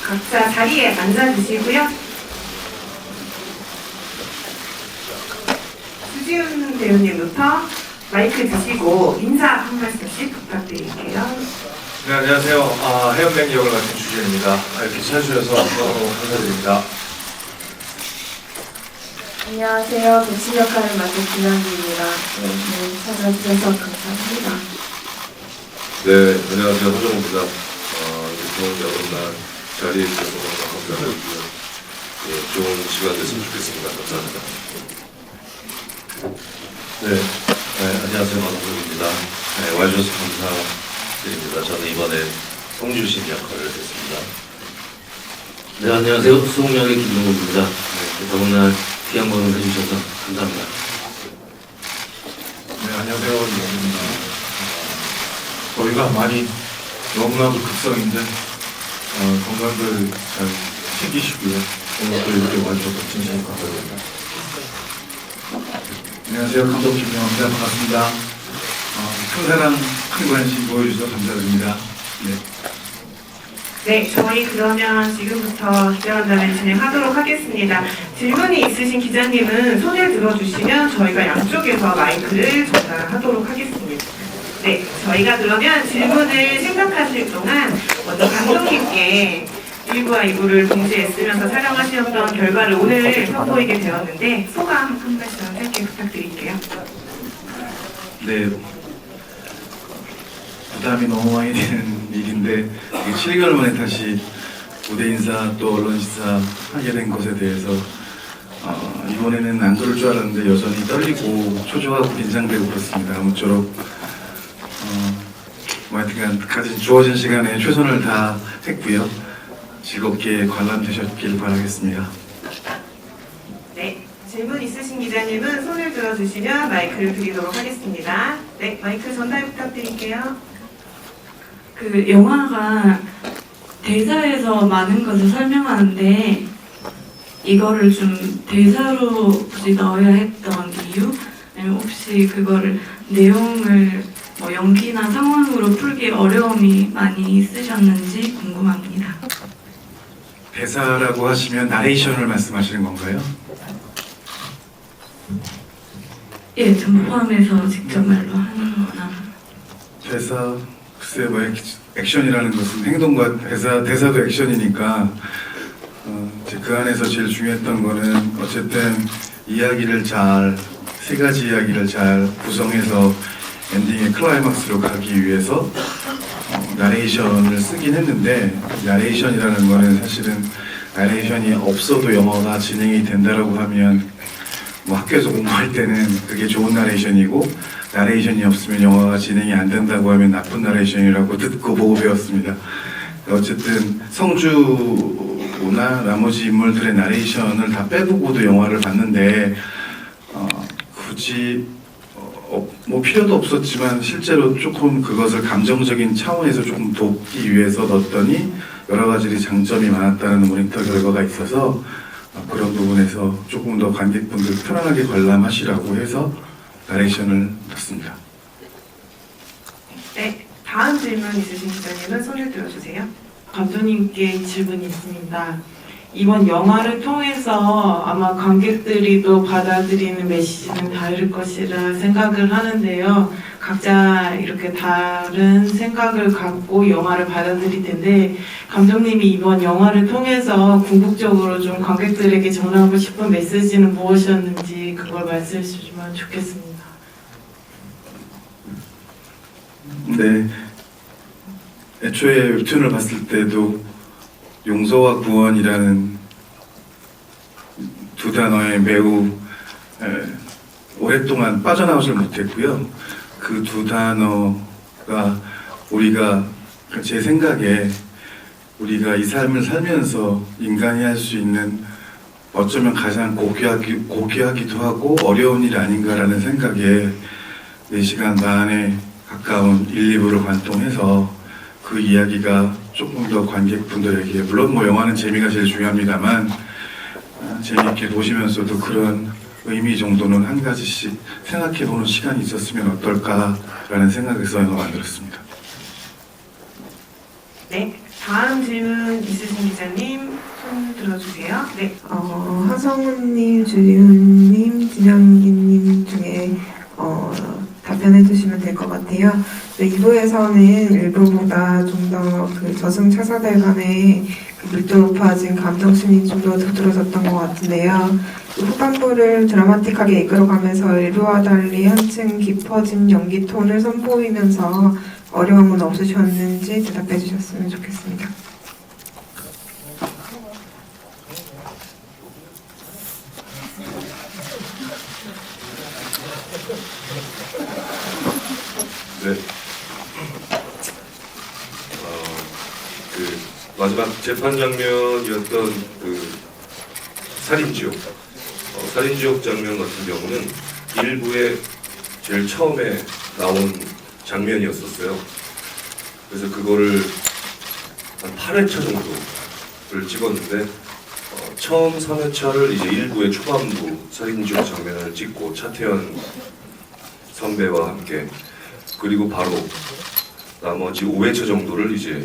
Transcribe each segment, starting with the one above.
각자 자리에 앉아주시고요. 수지훈 배우님부터 마이크 드시고 인사 한 말씀씩 부탁드릴게요. 네, 안녕하세요. 해연뱅 역을 맡은 주지훈입니다. 이렇게 찾아주셔서 너무 감사드립니다. 안녕하세요. 백신 역할을 맡은 김현기입니다. 네, 찾아주셔서 감사합니다. 네, 안녕하세요. 허정호입니다. 이렇게 좋은 여름날 자리에 있어서 너무 감사드리고요. 예, 좋은 시간 됐으면 좋겠습니다. 감사합니다. 네, 안녕하세요. 만호입니다. 네, 와주셔서 감사드립니다. 저는 이번에 송주신 역할을 했습니다. 네, 안녕하세요. 수홍역의 김동욱입니다. 네, 더군다나 귀한 걸음 해주셔서 감사합니다. 네, 안녕하세요. 이원입니다. 저희가 많이 너무나도 극성인데 건강들 잘 챙기시고요. 오늘 또 이렇게 와주셔서 진심으로 감사드립니다. 안녕하세요. 감독 김명호입니다. 반갑습니다. 큰 사랑, 큰 관심 보여주셔서 감사드립니다. 네. 네, 저희 그러면 지금부터 기자간담회 진행하도록 하겠습니다. 질문이 있으신 기자님은 손을 들어주시면 저희가 양쪽에서 마이크를 전달하도록 하겠습니다. 네, 저희가 그러면 질문을 생각하실 동안 먼저 감독님께 1부와 2부를 동시에 쓰면서 촬영하셨던 결과를 오늘 선보이게 되었는데 소감 한 말씀 짧게 부탁드릴게요. 네. 부담이 너무 많이 되는 일인데 7개월 만에 다시 무대 인사 또 언론 시사 하게 된 것에 대해서 이번에는 안 그럴 줄 알았는데 여전히 떨리고 초조하고 긴장되고 그렇습니다. 아무쪼록 하여튼간 가진 주어진 시간에 최선을 다했고요. 즐겁게 관람되셨길 바라겠습니다. 네, 질문 있으신 기자님은 손을 들어주시면 마이크를 드리도록 하겠습니다. 네, 마이크 전달 부탁드릴게요. 그 영화가 대사에서 많은 것을 설명하는데 이거를 좀 대사로 굳이 넣어야 했던 이유? 아니면 혹시 그거를 내용을 뭐 연기나 상황으로 풀기 어려움이 많이 있으셨는지 궁금합니다. 대사라고 하시면 나레이션을 말씀하시는 건가요? 예, 전부 포함해서 직접 말로 하는 거나. 대사, 글쎄 뭐 액션이라는 것은 행동과 대사도 액션이니까 그 안에서 제일 중요했던 거는 어쨌든 세 가지 이야기를 잘 구성해서 엔딩의 클라이막스로 가기 위해서 나레이션을 쓰긴 했는데 나레이션이라는 거는 사실은 나레이션이 없어도 영화가 진행이 된다라고 하면 뭐 학교에서 공부할 때는 그게 좋은 나레이션이고 나레이션이 없으면 영화가 진행이 안 된다고 하면 나쁜 나레이션이라고 듣고 보고 배웠습니다. 어쨌든 성주나 나머지 인물들의 나레이션을 다 빼보고도 영화를 봤는데 굳이 뭐 필요도 없었지만 실제로 조금 그것을 감정적인 차원에서 조금 돕기 위해서 넣었더니 여러 가지 장점이 많았다는 모니터 결과가 있어서 그런 부분에서 조금 더 관객분들 편안하게 관람하시라고 해서 나레이션을 넣습니다. 네, 다음 질문 있으신 기자님은 손을 들어주세요. 감독님께 질문이 있습니다. 이번 영화를 통해서 아마 관객들이 또 받아들이는 메시지는 다를 것이라 생각을 하는데요. 각자 이렇게 다른 생각을 갖고 영화를 받아들일 텐데 감독님이 이번 영화를 통해서 궁극적으로 좀 관객들에게 전하고 싶은 메시지는 무엇이었는지 그걸 말씀해 주시면 좋겠습니다. 네, 애초에 웹툰을 봤을 때도 용서와 구원이라는 두 단어에 매우 오랫동안 빠져나오질 못했고요. 그 두 단어가 제 생각에 우리가 이 삶을 살면서 인간이 할 수 있는 어쩌면 가장 고귀하기도 하고 어려운 일 아닌가라는 생각에 4시간 반에 가까운 1, 2부를 관통해서 그 이야기가 조금 더 관객분들에게, 물론 뭐 영화는 재미가 제일 중요합니다만 재미있게 보시면서도 그런 의미 정도는 한 가지씩 생각해보는 시간이 있었으면 어떨까라는 생각에서 영화 만들었습니다. 네, 다음 질문 있으신 기자님 손 들어주세요. 네. 하성우님, 주리훈님, 진영기님 중에 답변해 주시면 될 것 같아요. 2부에서는 일부보다 좀 더 그 저승차사들 간의 그 밀도 높아진 감정심이 좀 더 두드러졌던 것 같은데요. 후반부를 드라마틱하게 이끌어가면서 일부와 달리 한층 깊어진 연기 톤을 선보이면서 어려움은 없으셨는지 대답해 주셨으면 좋겠습니다. 네. 그 마지막 재판 장면이었던 그 살인지옥, 살인지옥 장면 같은 경우는 일부에 제일 처음에 나온 장면이었었어요. 그래서 그거를 한 8회차 정도를 찍었는데 처음 3회차를 이제 일부의 초반부 살인지옥 장면을 찍고 차태현 선배와 함께, 그리고 바로 나머지 5회차 정도를 이제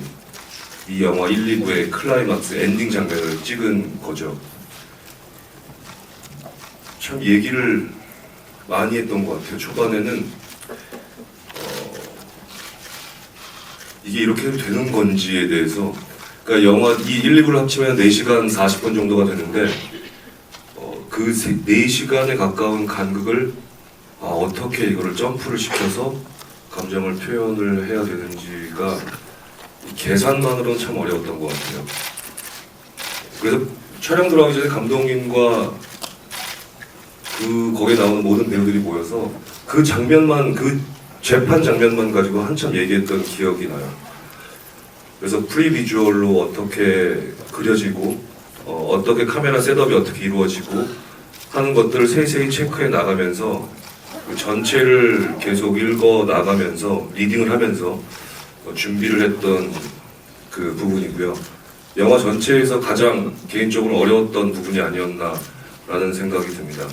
이 영화 1, 2부의 클라이막스 엔딩 장면을 찍은 거죠. 참 얘기를 많이 했던 것 같아요. 초반에는 이게 이렇게 해도 되는 건지에 대해서, 그러니까 영화 이 1, 2부를 합치면 4시간 40분 정도가 되는데 그 4시간에 가까운 간극을 어떻게 이거를 점프를 시켜서 감정을 표현을 해야 되는지가 계산만으로는 참 어려웠던 것 같아요. 그래서 촬영 들어가기 전에 감독님과 거기에 나오는 모든 배우들이 모여서 그 장면만, 그 재판 장면만 가지고 한참 얘기했던 기억이 나요. 그래서 프리비주얼로 어떻게 그려지고 어떻게 카메라 셋업이 어떻게 이루어지고 하는 것들을 세세히 체크해 나가면서 그 전체를 계속 읽어 나가면서 리딩을 하면서 준비를 했던 그 부분이고요. 영화 전체에서 가장 개인적으로 어려웠던 부분이 아니었나라는 생각이 듭니다.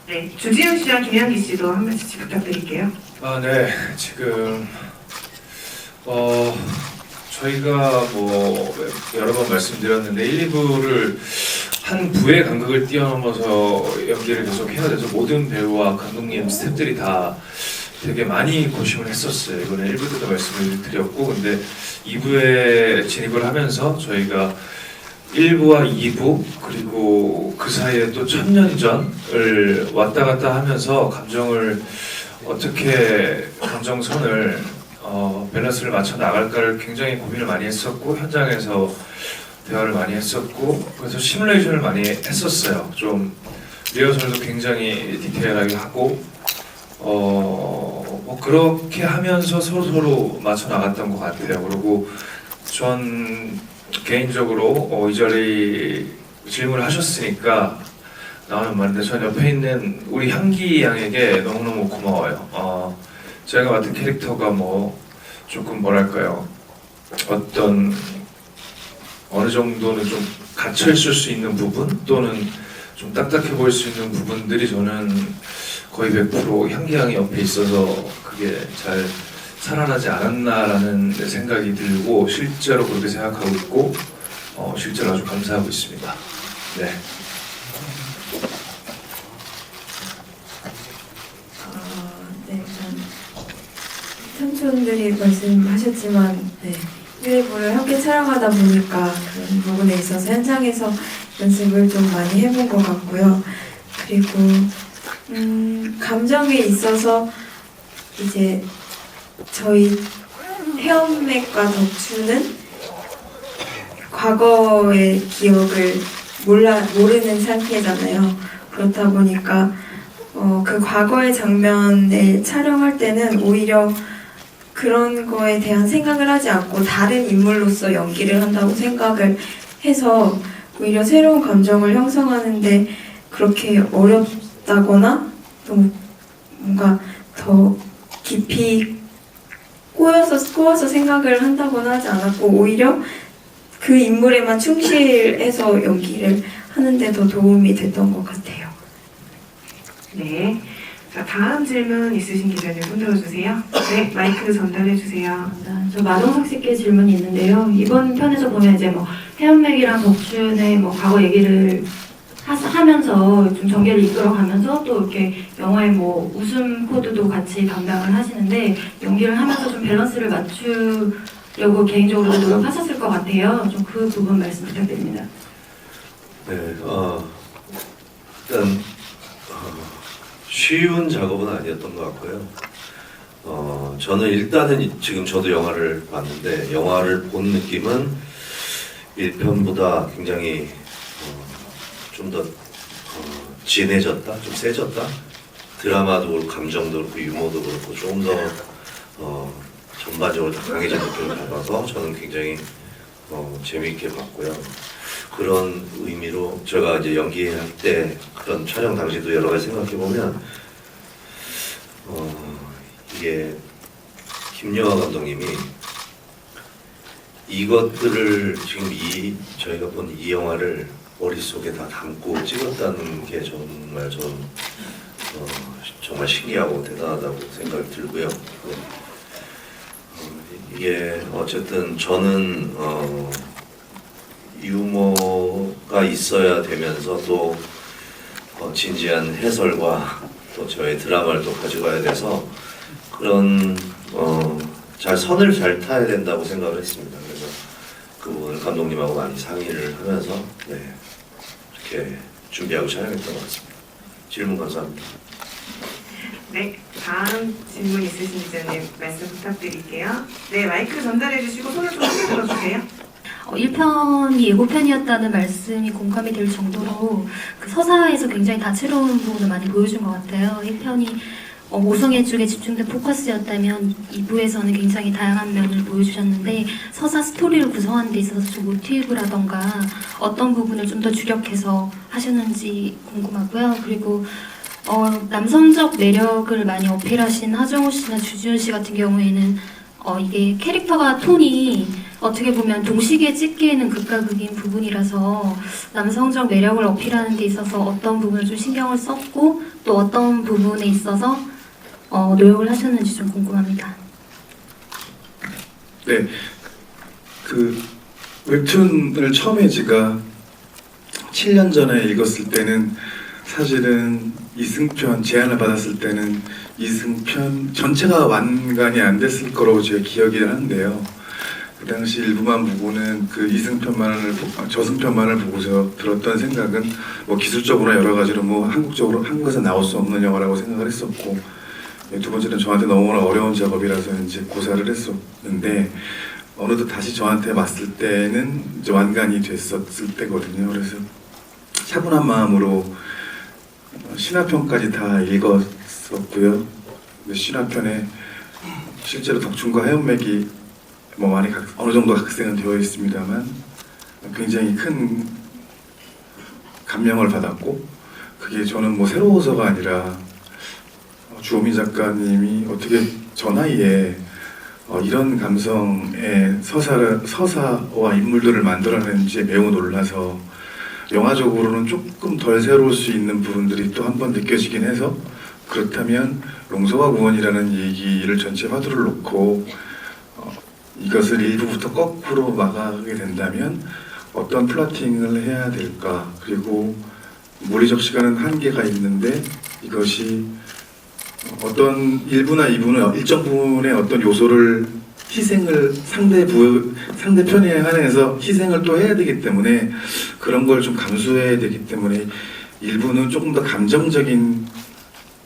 네, 주지훈 씨와 김양기 씨도 한 말씀 부탁드릴게요. 네. 지금 저희가 뭐 여러 번 말씀드렸는데 1, 2부를 한 부의 간극을 뛰어넘어서 연기를 계속 해야 돼서 모든 배우와 감독님, 스태프들이 다 되게 많이 고심을 했었어요. 이번에 1부 때도 말씀을 드렸고, 근데 2부에 진입을 하면서 저희가 1부와 2부 그리고 그 사이에 또 1000년 전을 왔다 갔다 하면서 감정을 어떻게 감정선을 밸런스를 맞춰 나갈까를 굉장히 고민을 많이 했었고, 현장에서 대화를 많이 했었고, 그래서 시뮬레이션을 많이 했었어요. 좀 리허설도 굉장히 디테일하게 하고 뭐 그렇게 하면서 서로 맞춰 나갔던 것 같아요. 그리고 전 개인적으로 이 자리 질문을 하셨으니까 나오는 말인데, 전 옆에 있는 우리 향기 양에게 너무너무 고마워요. 제가 맡은 캐릭터가 뭐 조금 뭐랄까요, 어떤 어느 정도는 좀 갇혀 있을 수 있는 부분 또는 좀 딱딱해 보일 수 있는 부분들이 저는 거의 100% 향기 양이 옆에 있어서 그게 잘 살아나지 않았나라는 생각이 들고, 실제로 그렇게 생각하고 있고 실제로 아주 감사하고 있습니다. 네. 네, 삼촌들이 말씀하셨지만, 네, 1부를 함께 촬영하다 보니까 그런 부분에 있어서 현장에서 연습을 좀 많이 해본 것 같고요. 그리고 감정에 있어서 이제 저희 헤엄맥과 덕추는 과거의 기억을 모르는 상태잖아요. 그렇다 보니까 그 과거의 장면을 촬영할 때는 오히려 그런 거에 대한 생각을 하지 않고 다른 인물로서 연기를 한다고 생각을 해서 오히려 새로운 감정을 형성하는데 그렇게 어렵다거나 또 뭔가 더 깊이 꼬아서 생각을 한다거나 하지 않았고 오히려 그 인물에만 충실해서 연기를 하는데 더 도움이 됐던 것 같아요. 네. 자, 다음 질문 있으신 기자님 손 들어주세요. 네, 마이크 전달해주세요. 저 마동석 씨께 질문이 있는데요. 이번 편에서 보면 이제 뭐 해연맥이랑 덕준의 뭐 과거 얘기를 하면서 좀 전개를 이끌어가면서 또 이렇게 영화의 뭐 웃음 코드도 같이 담당을 하시는데 연기를 하면서 좀 밸런스를 맞추려고 개인적으로 노력하셨을 것 같아요. 좀 그 부분 말씀 부탁드립니다. 네, 일단 쉬운 작업은 아니었던 것 같고요. 저는 일단은 지금 저도 영화를 봤는데 영화를 본 느낌은 1편보다 굉장히 좀 더 진해졌다, 좀 세졌다. 드라마도 그렇고 감정도 그렇고 유머도 그렇고 조금 더 전반적으로 더 강해진 느낌을 받아서 저는 굉장히 재미있게 봤고요. 그런 의미로 제가 이제 연기할 때 그런 촬영 당시도 여러 가지 생각해 보면 이게 김여하 감독님이 이것들을 지금 저희가 본 이 영화를 머릿속에 다 담고 찍었다는 게 정말 저는 정말 신기하고 대단하다고 생각이 들고요. 이게 어쨌든 저는 유머가 있어야 되면서 또 진지한 해설과 또 저의 드라마를 또 가져가야 돼서 그런 선을 잘 타야 된다고 생각을 했습니다. 그래서 그 부분을 감독님하고 많이 상의를 하면서 네, 이렇게 준비하고 촬영했던 것 같습니다. 질문 감사합니다. 네, 다음 질문 있으신 기자님 말씀 부탁드릴게요. 네, 마이크 전달해 주시고 손을 좀 크게 들어주세요. 1편이 예고편이었다는 말씀이 공감이 될 정도로 그 서사에서 굉장히 다채로운 부분을 많이 보여준 것 같아요. 1편이 오성애 쪽에 집중된 포커스였다면 2부에서는 굉장히 다양한 면을 보여주셨는데 서사 스토리를 구성하는 데 있어서 좀 모티브라던가 어떤 부분을 좀 더 주력해서 하셨는지 궁금하고요. 그리고 남성적 매력을 많이 어필하신 하정우 씨나 주지훈 씨 같은 경우에는 이게 캐릭터가 톤이 어떻게 보면 동시기에 찍기에는 극과 극인 부분이라서 남성적 매력을 어필하는 데 있어서 어떤 부분을 좀 신경을 썼고 또 어떤 부분에 있어서 노력을 하셨는지 좀 궁금합니다. 네, 그 웹툰을 처음에 제가 7년 전에 읽었을 때는 사실은 이승편 제안을 받았을 때는 이승편 전체가 완간이 안 됐을 거라고 제가 기억이 하는데요. 그 당시 일부만 보고는 그 저승편만을 보고서 들었던 생각은 뭐 기술적으로나 여러 가지로 뭐 한국에서 나올 수 없는 영화라고 생각을 했었고, 두 번째는 저한테 너무나 어려운 작업이라서 이제 고사를 했었는데 어느덧 다시 저한테 왔을 때는 이제 완간이 됐었을 때거든요. 그래서 차분한 마음으로 신화편까지 다 읽었었고요. 신화편에 실제로 덕준과 해연맥이 뭐 많이 어느 정도 각색은 되어 있습니다만 굉장히 큰 감명을 받았고, 그게 저는 뭐 새로워서가 아니라 주호민 작가님이 어떻게 저 나이에 이런 감성의 서사와 인물들을 만들어내는지에 매우 놀라서 영화적으로는 조금 덜 새로울 수 있는 부분들이 또 한 번 느껴지긴 해서, 그렇다면 용서와 구원이라는 얘기를 전체 화두를 놓고 이것을 일부부터 거꾸로 막아가게 된다면 어떤 플러팅을 해야 될까, 그리고 물리적 시간은 한계가 있는데 이것이 어떤 1부나 2부는 일정 부분의 어떤 요소를 희생을 상대편에 한해서 희생을 또 해야 되기 때문에 그런 걸 좀 감수해야 되기 때문에 일부는 조금 더 감정적인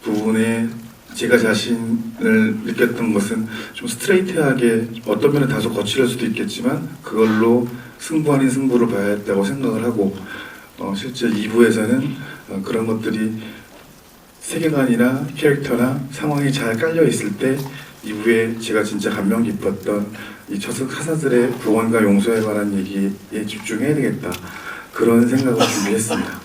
부분에 제가 자신을 느꼈던 것은 좀 스트레이트하게 어떤 면은 다소 거칠을 수도 있겠지만 그걸로 승부 아닌 승부를 봐야 했다고 생각을 하고, 실제 2부에서는 그런 것들이 세계관이나 캐릭터나 상황이 잘 깔려 있을 때 2부에 제가 진짜 감명 깊었던 이 사사들의 구원과 용서에 관한 얘기에 집중해야 되겠다, 그런 생각을 준비했습니다.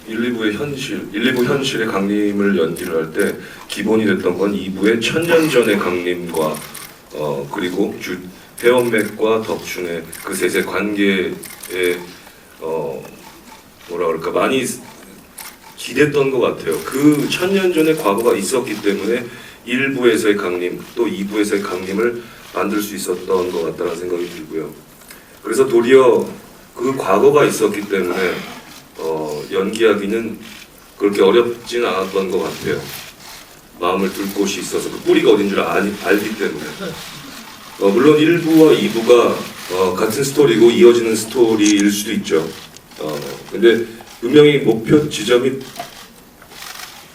1, 2부의 현실, 1, 2부 현실의 강림을 연기를 할 때 기본이 됐던 건 2부의 천년 전의 강림과 그리고 태연맥과 덕춘의 그 셋의 관계에 뭐라 그럴까 많이 기댔던 것 같아요. 그 천년 전의 과거가 있었기 때문에 1부에서의 강림 또 2부에서의 강림을 만들 수 있었던 것 같다는 생각이 들고요. 그래서 도리어 그 과거가 있었기 때문에 연기하기는 그렇게 어렵진 않았던 것 같아요. 마음을 둘 곳이 있어서 그 뿌리가 어딘 줄 알기 때문에. 물론 1부와 2부가 같은 스토리고 이어지는 스토리일 수도 있죠. 근데 분명히 목표 지점이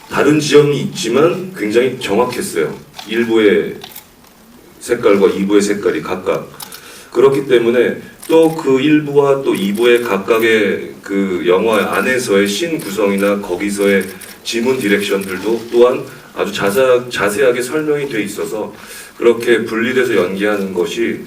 다른 지점이 있지만 굉장히 정확했어요. 1부의 색깔과 2부의 색깔이 각각. 그렇기 때문에 또 그 1부와 또 2부의 각각의 그 영화 안에서의 씬 구성이나 거기서의 지문 디렉션들도 또한 아주 자세하게 설명이 돼 있어서 그렇게 분리돼서 연기하는 것이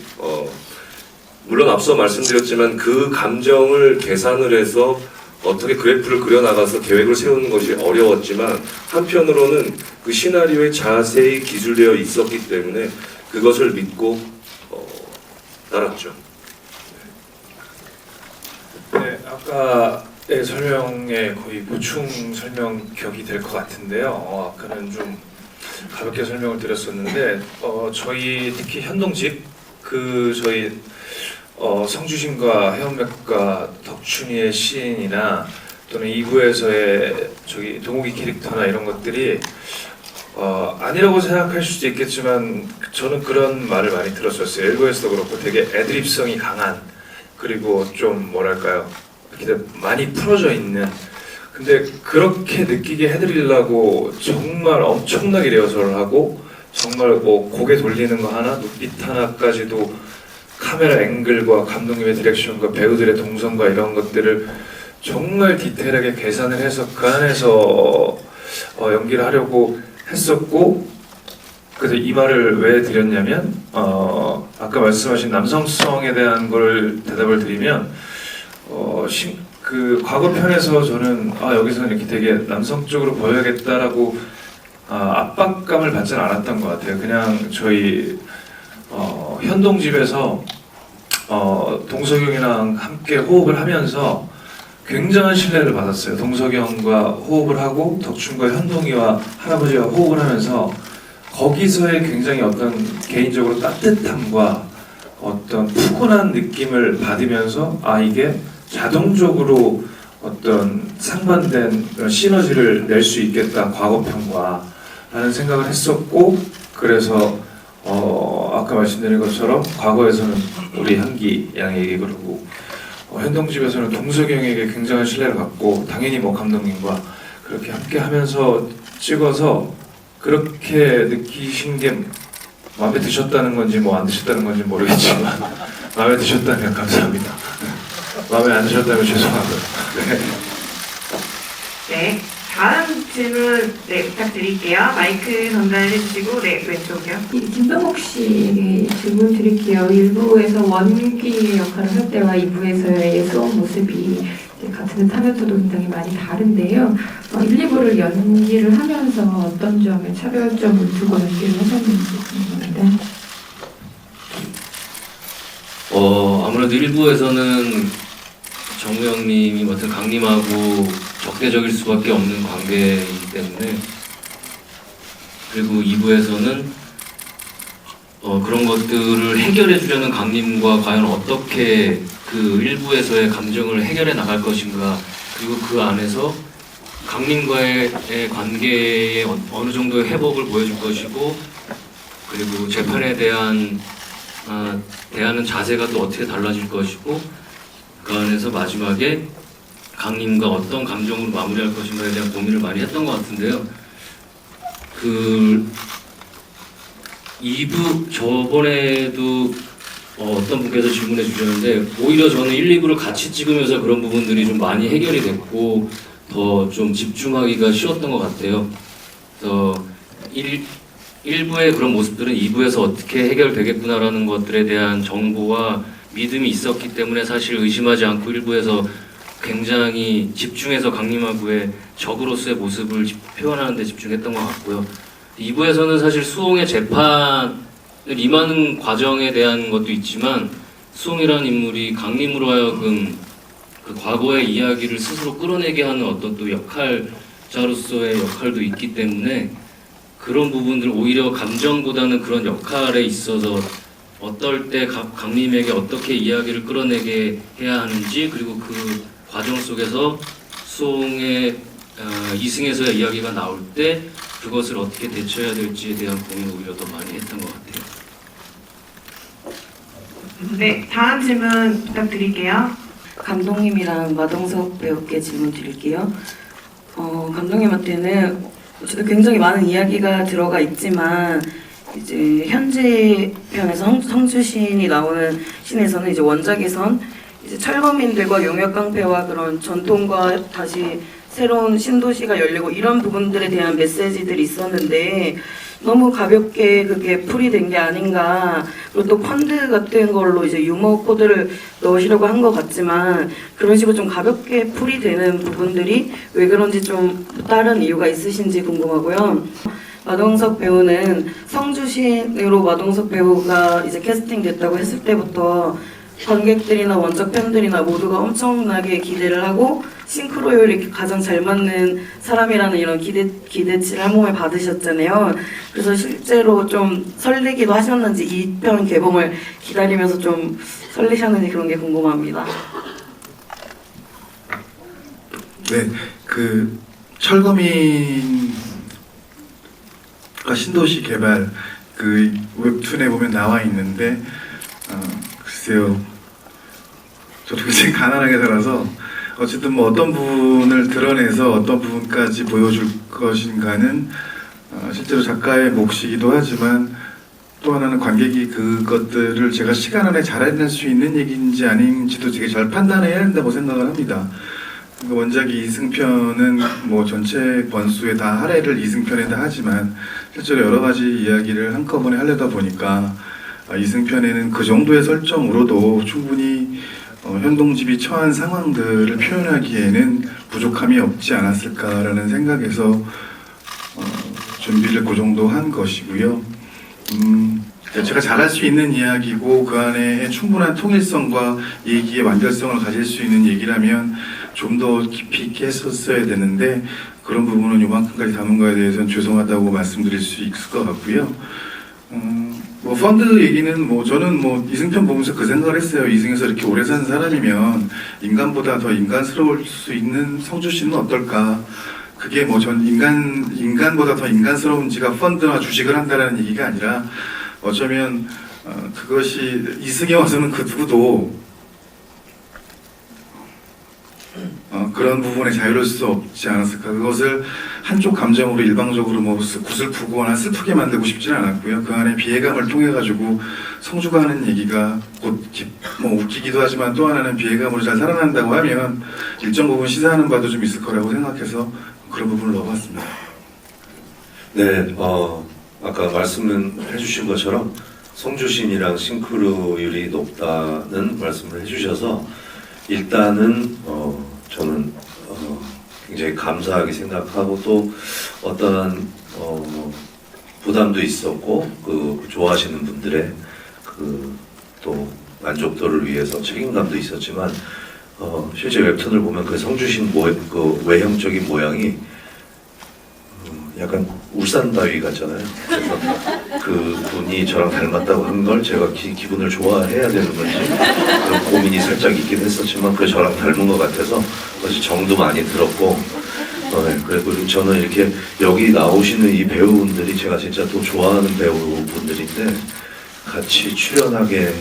물론 앞서 말씀드렸지만 그 감정을 계산을 해서 어떻게 그래프를 그려나가서 계획을 세우는 것이 어려웠지만 한편으로는 그 시나리오에 자세히 기술되어 있었기 때문에 그것을 믿고 따랐죠. 네, 아까의 설명에 거의 보충 설명격이 될 것 같은데요. 아까는 좀 가볍게 설명을 드렸었는데 저희 특히 현동집 저희 성주신과 해원맥과 덕춘이의 시인이나 또는 2부에서의 저기 동욱이 캐릭터나 이런 것들이 아니라고 생각할 수도 있겠지만 저는 그런 말을 많이 들었었어요. 1부에서도 그렇고 되게 애드립성이 강한 그리고 좀 뭐랄까요 이렇게 많이 풀어져 있는 근데 그렇게 느끼게 해드리려고 정말 엄청나게 리허설을 하고 정말 뭐 고개 돌리는 거 하나 눈빛 하나까지도 카메라 앵글과 감독님의 디렉션과 배우들의 동선과 이런 것들을 정말 디테일하게 계산을 해서 그 안에서 연기를 하려고 했었고 그래서 이 말을 왜 드렸냐면 아까 말씀하신 남성성에 대한 걸 대답을 드리면 그 과거 편에서 저는 여기서는 이렇게 되게 남성적으로 보여야겠다라고 압박감을 받지는 않았던 것 같아요. 그냥 저희 현동집에서 동석이 형이랑 함께 호흡을 하면서 굉장한 신뢰를 받았어요. 동석이 형과 호흡을 하고 덕춘과 현동이와 할아버지와 호흡을 하면서 거기서의 굉장히 어떤 개인적으로 따뜻함과 어떤 푸근한 느낌을 받으면서 이게 자동적으로 어떤 상반된 시너지를 낼 수 있겠다 과거편과 라는 생각을 했었고 그래서 아까 말씀드린 것처럼 과거에서는 우리 향기 양에게 그러고 현동집에서는 동석이 형에게 굉장한 신뢰를 갖고 당연히 뭐 감독님과 그렇게 함께 하면서 찍어서 그렇게 느끼신 게 마음에 드셨다는 건지 뭐 안 드셨다는 건지 모르겠지만 마음에 드셨다면 감사합니다. 마음에 안 드셨다면 죄송하고요. 네, 다음 질문 부탁드릴게요. 마이크 전달해 주시고 왼쪽이요. 김병옥 씨에게 질문 드릴게요. 1부에서 원기의 역할을 할 때와 2부에서의 수업 모습이 같은 듯 하면서도 굉장히 많이 다른데요. 1, 2부를 연기를 하면서 어떤 점에 차별점을 두고 연기를 하셨는지 궁금합니다. 아무래도 1부에서는 정우영님이 맡은 강림하고 적대적일 수밖에 없는 관계이기 때문에 그리고 2부에서는 그런 것들을 해결해 주려는 강림과 과연 어떻게 그 1부에서의 감정을 해결해 나갈 것인가 그리고 그 안에서 강림과의 관계에 어느 정도의 회복을 보여줄 것이고 그리고 재판에 대한 대하는 자세가 또 어떻게 달라질 것이고 그 안에서 마지막에 강림과 어떤 감정으로 마무리할 것인가에 대한 고민을 많이 했던 것 같은데요. 그 2부 저번에도 어떤 분께서 질문해 주셨는데 오히려 저는 1, 2부를 같이 찍으면서 그런 부분들이 좀 많이 해결이 됐고 더 좀 집중하기가 쉬웠던 것 같아요. 그래서 1부의 그런 모습들은 2부에서 어떻게 해결되겠구나라는 것들에 대한 정보와 믿음이 있었기 때문에 사실 의심하지 않고 1부에서 굉장히 집중해서 강림하고의 적으로서의 모습을 표현하는 데 집중했던 것 같고요. 2부에서는 사실 수홍의 재판을 임하는 과정에 대한 것도 있지만 수홍이라는 인물이 강림으로 하여금 그 과거의 이야기를 스스로 끌어내게 하는 어떤 또 역할자로서의 역할도 있기 때문에 그런 부분들 오히려 감정보다는 그런 역할에 있어서 어떨 때 강림에게 어떻게 이야기를 끌어내게 해야 하는지 그리고 그 과정 속에서 수홍의 이승에서의 이야기가 나올 때 그것을 어떻게 대처해야 될지에 대한 고민을 오히려 더 많이 했던 것 같아요. 네, 다음 질문 부탁드릴게요. 감독님이랑 마동석 배우께 질문 드릴게요. 감독님한테는 어쨌든 굉장히 많은 이야기가 들어가 있지만 이제 현재 편에서 성주신이 나오는 신에서는 이제 원작에선 이제 철거민들과 용역 깡패와 그런 전통과 다시 새로운 신도시가 열리고 이런 부분들에 대한 메시지들이 있었는데 너무 가볍게 그게 풀이된 게 아닌가. 그리고 또 펀드 같은 걸로 이제 유머 코드를 넣으시려고 한 것 같지만 그런 식으로 좀 가볍게 풀이되는 부분들이 왜 그런지 좀 다른 이유가 있으신지 궁금하고요. 마동석 배우는 성주신으로 마동석 배우가 이제 캐스팅됐다고 했을 때부터 관객들이나 원작 팬들이나 모두가 엄청나게 기대를 하고 싱크로율이 가장 잘 맞는 사람이라는 이런 기대치를 한 몸에 받으셨잖아요. 그래서 실제로 좀 설레기도 하셨는지 2편 개봉을 기다리면서 좀 설레셨는지 그런 게 궁금합니다. 네, 그 철거민과 신도시 개발 그 웹툰에 보면 나와 있는데 글쎄요, 저도 굉장히 가난하게 살아서 어쨌든 뭐 어떤 부분을 드러내서 어떤 부분까지 보여줄 것인가는 실제로 작가의 몫이기도 하지만 또 하나는 관객이 그것들을 제가 시간 안에 잘 해낼 수 있는 얘기인지 아닌지도 되게 잘 판단해야 한다고 생각을 합니다. 그러니까 원작이 이승편은 뭐 전체 번수에 다 할애를 이승편에다 하지만 실제로 여러 가지 이야기를 한꺼번에 하려다 보니까 이승편에는 그 정도의 설정으로도 충분히 현동집이 처한 상황들을 표현하기에는 부족함이 없지 않았을까라는 생각에서 준비를 그 정도 한 것이고요. 제가 잘할 수 있는 이야기고 그 안에 충분한 통일성과 얘기의 완결성을 가질 수 있는 얘기라면 좀 더 깊이 있게 했었어야 되는데 그런 부분은 요만큼까지 담은 거에 대해서는 죄송하다고 말씀드릴 수 있을 것 같고요. 뭐 펀드 얘기는 뭐 저는 뭐 이승편 보면서 그 생각을 했어요. 이승에서 이렇게 오래 산 사람이면 인간보다 더 인간스러울 수 있는 성주씨는 어떨까? 그게 뭐 전 인간보다 더 인간스러운지가 펀드나 주식을 한다라는 얘기가 아니라 어쩌면 그것이 이승에 와서는 그 누구도 그런 부분에 자유로울 수 없지 않았을까. 그것을 한쪽 감정으로 일방적으로 뭐 구슬프거나 슬프게 만들고 싶지는 않았고요. 그 안에 비애감을 통해 가지고 성주가 하는 얘기가 곧 뭐 웃기기도 하지만 또 하나는 비애감으로 잘 살아난다고 하면 일정 부분 시사하는 바도 좀 있을 거라고 생각해서 그런 부분을 넣어봤습니다. 네, 아까 말씀을 해주신 것처럼 성주신이랑 싱크로율이 높다는 말씀을 해주셔서 일단은 저는 굉장히 감사하게 생각하고 또 어떠한 부담도 있었고 그 좋아하시는 분들의 그 또 만족도를 위해서 책임감도 있었지만 실제 웹툰을 보면 그 성주신 그 외형적인 모양이 약간 울산 바위 같잖아요. 그래서 그 분이 저랑 닮았다고 한 걸 제가 기분을 좋아해야 되는 건지 그런 고민이 살짝 있긴 했었지만 그 저랑 닮은 것 같아서 그래서 정도 많이 들었고 네, 그리고 저는 이렇게 여기 나오시는 이 배우분들이 제가 진짜 또 좋아하는 배우분들인데 같이 출연하게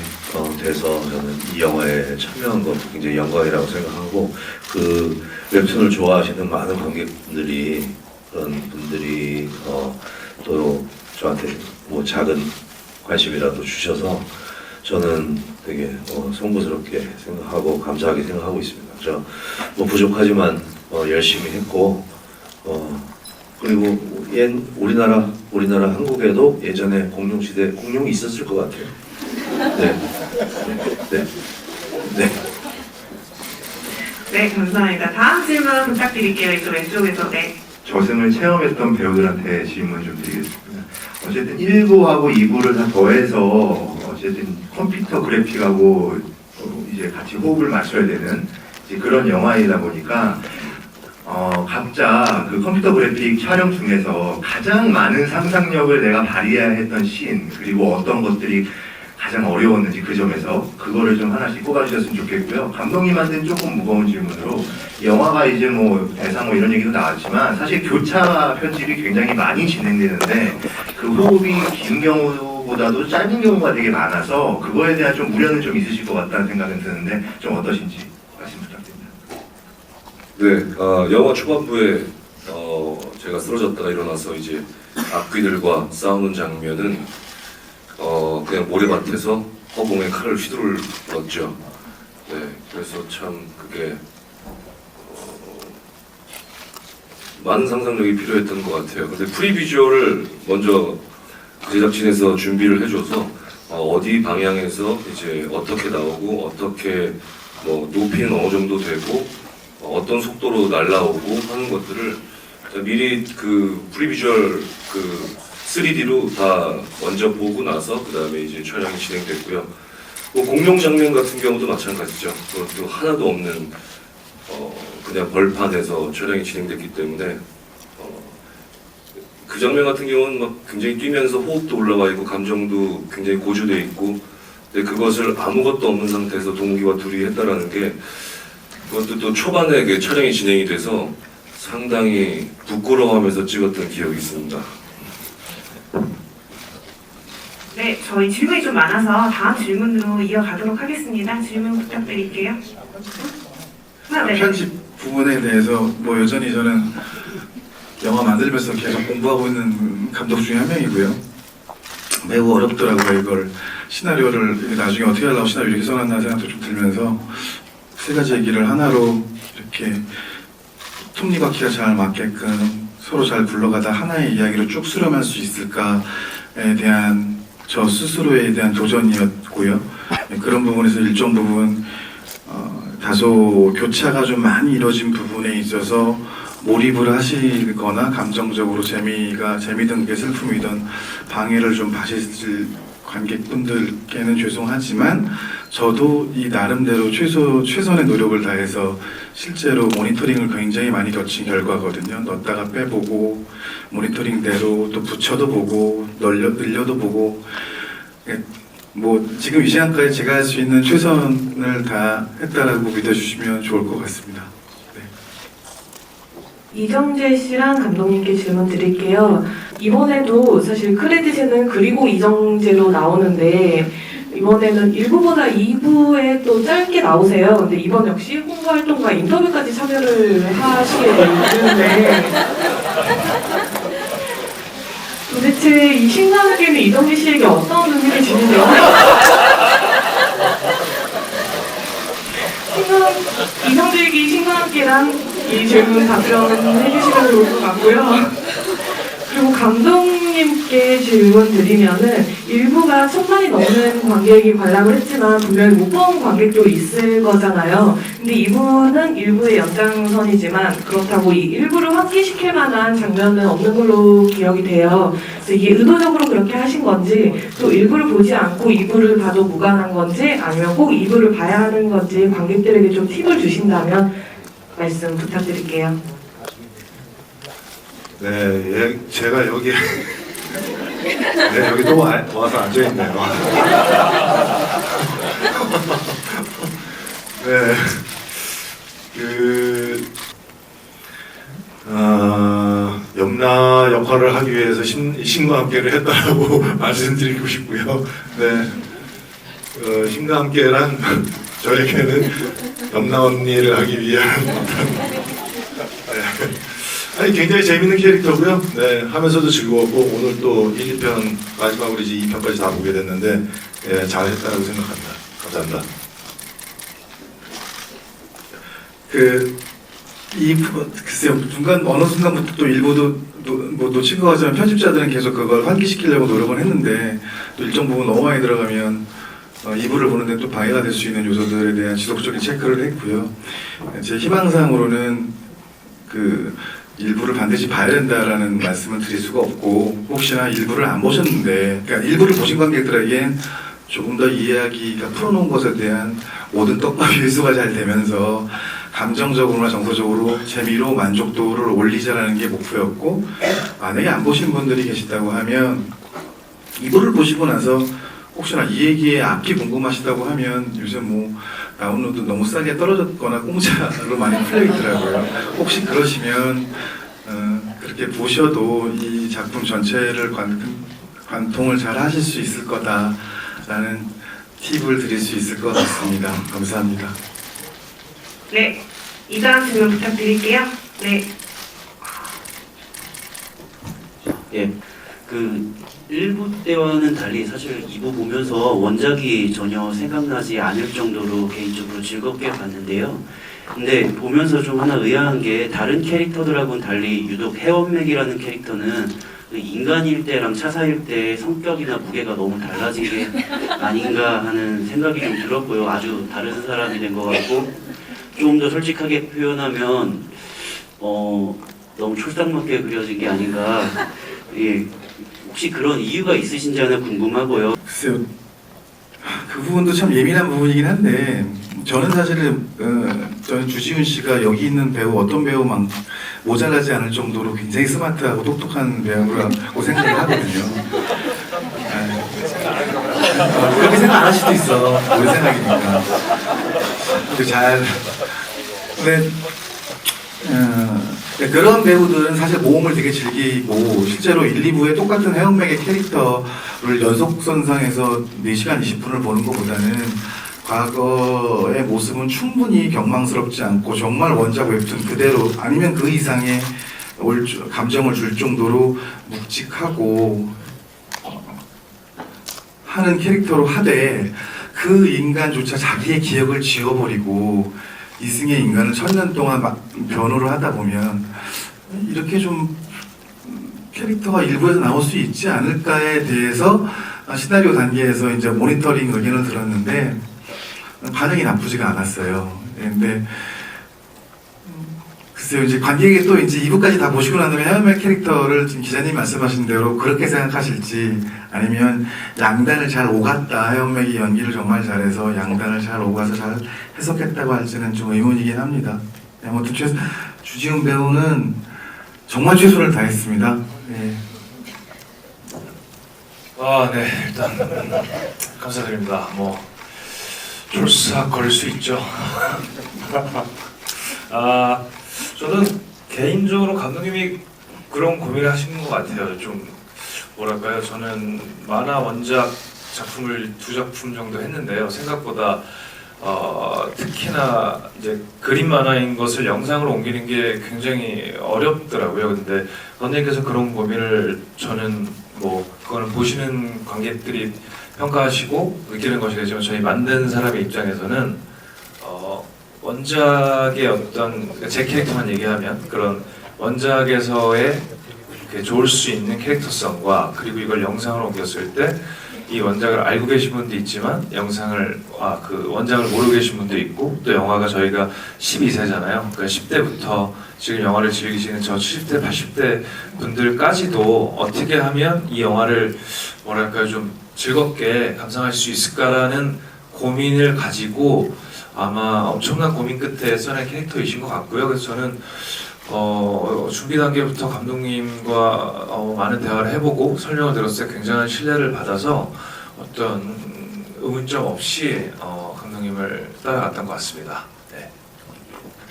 돼서 저는 이 영화에 참여한 것도 굉장히 영광이라고 생각하고 그 웹툰을 좋아하시는 많은 관객분들이 그런 분들이 또 저한테 뭐 작은 관심이라도 주셔서 저는 되게 송구스럽게 생각하고 감사하게 생각하고 있습니다. 저 뭐 부족하지만 열심히 했고 그리고 우리나라 한국에도 예전에 공룡이 있었을 것 같아요. 네. 네, 감사합니다. 다음 질문 부탁드릴게요. 이쪽 왼쪽에서. 네. 저승을 체험했던 배우들한테 질문 좀 드리겠습니다. 어쨌든 1부하고 2부를 다 더해서 어쨌든 컴퓨터 그래픽하고 이제 같이 호흡을 맞춰야 되는 이제 그런 영화이다 보니까 각자 그 컴퓨터 그래픽 촬영 중에서 가장 많은 상상력을 내가 발휘해야 했던 씬, 그리고 어떤 것들이 가장 어려웠는지 그 점에서 그거를 좀 하나씩 꼽아주셨으면 좋겠고요. 감독님한테는 조금 무거운 질문으로, 영화가 이제 뭐 대상 뭐 이런 얘기도 나왔지만 사실 교차 편집이 굉장히 많이 진행되는데 그 호흡이 긴 경우보다도 짧은 경우가 되게 많아서 그거에 대한 좀 우려는 좀 있으실 것 같다는 생각은 드는데 좀 어떠신지 말씀 부탁드립니다. 네, 영화 초반부에 제가 쓰러졌다가 일어나서 이제 악귀들과 싸우는 장면은 그냥 모래밭에서 허공에 칼을 휘두르렀죠. 네, 그래서 참 그게 많은 상상력이 필요했던 것 같아요. 근데 프리비주얼을 먼저 제작진에서 준비를 해줘서 어디 방향에서 이제 어떻게 나오고 어떻게 뭐 높이는 어느 정도 되고 어떤 속도로 날라오고 하는 것들을 미리 그 프리비주얼 그 3D로 다 먼저 보고 나서 그 다음에 이제 촬영이 진행됐고요. 뭐 공룡 장면 같은 경우도 마찬가지죠. 그것도 하나도 없는 그냥 벌판에서 촬영이 진행됐기 때문에 그 장면 같은 경우는 막 굉장히 뛰면서 호흡도 올라와 있고 감정도 굉장히 고조돼 있고, 근데 그것을 아무것도 없는 상태에서 동욱이와 둘이 했다라는 게 그것도 또 초반에 그 촬영이 진행이 돼서 상당히 부끄러워하면서 찍었던 기억이 있습니다. 네, 저희 질문이 좀 많아서 다음 질문으로 이어가도록 하겠습니다. 질문 부탁드릴게요. 네. 편집 부분에 대해서 뭐 여전히 저는 영화 만들면서 계속 공부하고 있는 감독 중에 한 명이고요. 매우 어렵더라고요. 이걸 시나리오를 나중에 어떻게 하려고 시나리오 이렇게 써놨나 생각도 좀 들면서 세 가지 얘기를 하나로 이렇게 톱니바퀴가 잘 맞게끔 서로 잘 굴러가다 하나의 이야기로 쭉 수렴할 수 있을까에 대한 저 스스로에 대한 도전이었고요. 그런 부분에서 일정 부분 다소 교차가 좀 많이 이루어진 부분에 있어서 몰입을 하시거나 감정적으로 재미든 게 슬픔이든 방해를 좀 받으실 관객분들께는 죄송하지만 저도 이 나름대로 최선의 노력을 다해서 실제로 모니터링을 굉장히 많이 거친 결과거든요. 넣었다가 빼보고 모니터링대로 또 붙여도 보고 늘려도 보고, 뭐 지금 이 시간까지 제가 할 수 있는 최선을 다했다라고 믿어주시면 좋을 것 같습니다. 이정재 씨랑 감독님께 질문 드릴게요. 이번에도 사실 크레딧에는 그리고 이정재로 나오는데 이번에는 1부보다 2부에 또 짧게 나오세요. 근데 이번 역시 홍보 활동과 인터뷰까지 참여를 하시게 되는데 도대체 이 신간계는 이정재 씨에게 어떤 의미를 지니죠? 이정재에게 신간계란 이 질문 답변해 주시면 좋을 것 같고요. 그리고 감독님께 질문 드리면은 1부가 1000만이 넘는 관객이 관람을 했지만 분명히 못 본 관객도 있을 거잖아요. 근데 2부는 1부의 연장선이지만 그렇다고 이 1부를 환기시킬 만한 장면은 없는 걸로 기억이 돼요. 그래서 이게 의도적으로 그렇게 하신 건지, 또 1부를 보지 않고 2부를 봐도 무관한 건지, 아니면 꼭 2부를 봐야 하는 건지 관객들에게 좀 팁을 주신다면 말씀 부탁드릴게요. 네, 제가 여기 네, 여기 또 와서 앉아있네요. 네, 염라 역할을 하기 위해서 신과 함께를 했다라고 말씀드리고 싶고요. 네, 신과 함께란 저에게는 염라 언니를 하기 위한 아니 굉장히 재밌는 캐릭터고요. 네, 하면서도 즐거웠고 오늘 또 1, 2편 마지막으로 이제 2편까지 다 보게 됐는데 예, 잘했다고 생각합니다. 감사합니다. 글쎄요, 어느 순간부터 또 일부도 뭐 놓친 것 같지만 편집자들은 계속 그걸 환기시키려고 노력을 했는데 또 일정 부분 너무 많이 들어가면 2부를 보는데 또 방해가 될 수 있는 요소들에 대한 지속적인 체크를 했고요. 제 희망사항으로는 그 1부를 반드시 봐야 된다라는 말씀을 드릴 수가 없고, 혹시나 1부를 안 보셨는데, 그러니까 1부를 보신 관객들에겐 조금 더 이야기가 풀어놓은 것에 대한 모든 떡밥이 회수가 잘 되면서 감정적으로나 정서적으로 재미로 만족도를 올리자라는 게 목표였고, 만약에 안 보신 분들이 계시다고 하면 2부를 보시고 나서 혹시나 이 얘기의 앞이 궁금하시다고 하면 요즘 뭐 다운로드 너무 싸게 떨어졌거나 공짜로 많이 풀려 있더라고요. 혹시 그러시면 그렇게 보셔도 이 작품 전체를 관통을 잘 하실 수 있을 거다라는 팁을 드릴 수 있을 것 같습니다. 감사합니다. 네, 이다음 질문 부탁드릴게요. 네. 예, 그 1부 때와는 달리 사실 2부 보면서 원작이 전혀 생각나지 않을 정도로 개인적으로 즐겁게 봤는데요. 근데 보면서 좀 하나 의아한 게 다른 캐릭터들하고는 달리 유독 해원맥이라는 캐릭터는 그 인간일 때랑 차사일 때 성격이나 무게가 너무 달라진 게 아닌가 하는 생각이 좀 들었고요. 아주 다른 사람이 된 것 같고, 좀 더 솔직하게 표현하면 너무 촐싹맞게 그려진 게 아닌가. 예, 혹시 그런 이유가 있으신지 하나 궁금하고요. 글쎄요, 그 부분도 참 예민한 부분이긴 한데, 저는 사실은 저는 주지훈 씨가 여기 있는 배우 어떤 배우만 모자라지 않을 정도로 굉장히 스마트하고 똑똑한 배우라고 생각을 하거든요. 그렇게 생각 안 할 수도 있어. 우리 생각이니까. 근데 그런 배우들은 사실 모험을 되게 즐기고, 실제로 1, 2부에 똑같은 해운맥의 캐릭터를 연속선상에서 4시간 20분을 보는 것보다는 과거의 모습은 충분히 경망스럽지 않고 정말 원작 웹툰 그대로 아니면 그 이상의 감정을 줄 정도로 묵직하고 하는 캐릭터로 하되, 그 인간조차 자기의 기억을 지워버리고 이승의 인간을 1000년 동안 막 변호를 하다 보면 이렇게 좀 캐릭터가 일부에서 나올 수 있지 않을까에 대해서 시나리오 단계에서 이제 모니터링 의견을 들었는데 반응이 나쁘지가 않았어요. 근데 글쎄요, 이제 관객이 또 이제 2부까지 다 보시고 난 다음에 해운맥 캐릭터를 지금 기자님이 말씀하신 대로 그렇게 생각하실지, 아니면 양단을 잘 오갔다, 해운맥이 연기를 정말 잘해서 양단을 잘 오가서 잘 해석했다고 할지는 좀 의문이긴 합니다. 아무튼 주지훈 배우는 정말 최선을 다했습니다. 네. 네, 일단 감사드립니다. 뭐 촐싹거릴 수 있죠. 저는 개인적으로 감독님이 그런 고민을 하시는 것 같아요. 좀 뭐랄까요, 저는 만화 원작 작품을 2작품 정도 했는데요. 생각보다 특히나 이제 그림 만화인 것을 영상으로 옮기는 게 굉장히 어렵더라고요. 근데 감독님께서 그런 고민을, 저는 뭐 그거는 보시는 관객들이 평가하시고 느끼는 것이겠지만, 저희 만든 사람의 입장에서는 원작의 어떤, 제 캐릭터만 얘기하면 그런 원작에서의 좋을 수 있는 캐릭터성과, 그리고 이걸 영상으로 옮겼을 때 이 원작을 알고 계신 분도 있지만 그 원작을 모르고 계신 분도 있고, 또 영화가 저희가 12세잖아요. 그러니까 10대부터 지금 영화를 즐기시는 저 70대, 80대 분들까지도 어떻게 하면 이 영화를 뭐랄까요, 좀 즐겁게 감상할 수 있을까라는 고민을 가지고 아마 엄청난 고민 끝에 써낸 캐릭터이신 것 같고요. 그래서 저는 준비 단계부터 감독님과 많은 대화를 해보고 설명을 들었을 때 굉장한 신뢰를 받아서 어떤 의문점 없이 감독님을 따라갔던 것 같습니다. 네.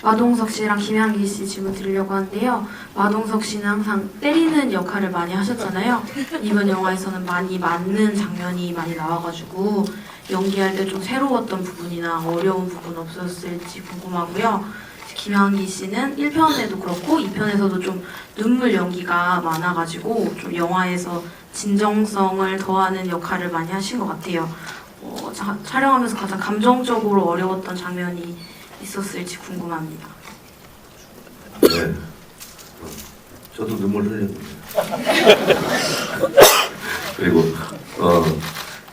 마동석 씨랑 김향기 씨 질문 드리려고 하는데요. 마동석 씨는 항상 때리는 역할을 많이 하셨잖아요. 이번 영화에서는 많이 맞는 장면이 많이 나와가지고 연기할 때 좀 새로웠던 부분이나 어려운 부분 없었을지 궁금하고요. 김향기 씨는 1편에도 그렇고 2편에서도 좀 눈물 연기가 많아가지고 좀 영화에서 진정성을 더하는 역할을 많이 하신 것 같아요. 촬영하면서 가장 감정적으로 어려웠던 장면이 있었을지 궁금합니다. 네, 저도 눈물 흘렸는데 그리고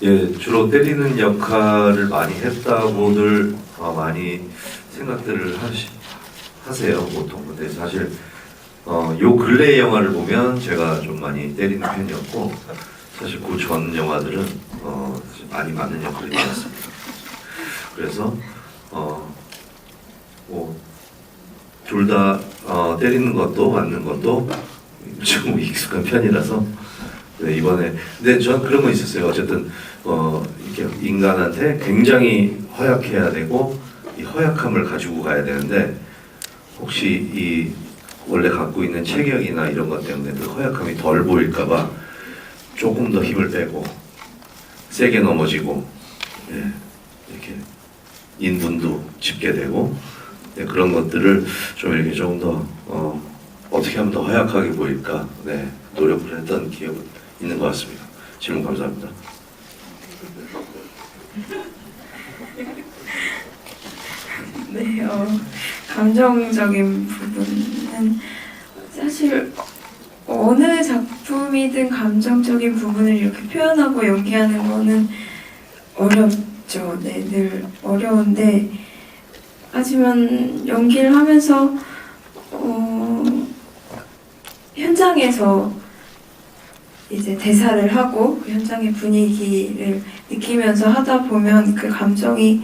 예, 주로 때리는 역할을 많이 했다고들 많이 생각들을 하세요, 보통. 근데 사실 요 근래 영화를 보면 제가 좀 많이 때리는 편이었고, 사실 그 전 영화들은 사실 많이 맞는 역할이 많았습니다. 그래서 뭐 둘 다 때리는 것도 맞는 것도 좀 익숙한 편이라서 네, 이번에 근데 전 그런 거 있었어요. 어쨌든 이렇게 인간한테 굉장히 허약해야 되고 이 허약함을 가지고 가야 되는데 혹시 이 원래 갖고 있는 체격이나 이런 것 때문에 그 허약함이 덜 보일까봐 조금 더 힘을 빼고 세게 넘어지고 이렇게 인분도 짚게 되고 그런 것들을 좀 이렇게 조금 더 어떻게 하면 더 허약하게 보일까 노력을 했던 기억은 있는 것 같습니다. 질문 감사합니다. 네, 감정적인 부분은 사실 어느 작품이든 감정적인 부분을 이렇게 표현하고 연기하는 거는 어렵죠. 네, 늘 어려운데 하지만 연기를 하면서 현장에서 이제 대사를 하고 그 현장의 분위기를 느끼면서 하다 보면 그 감정이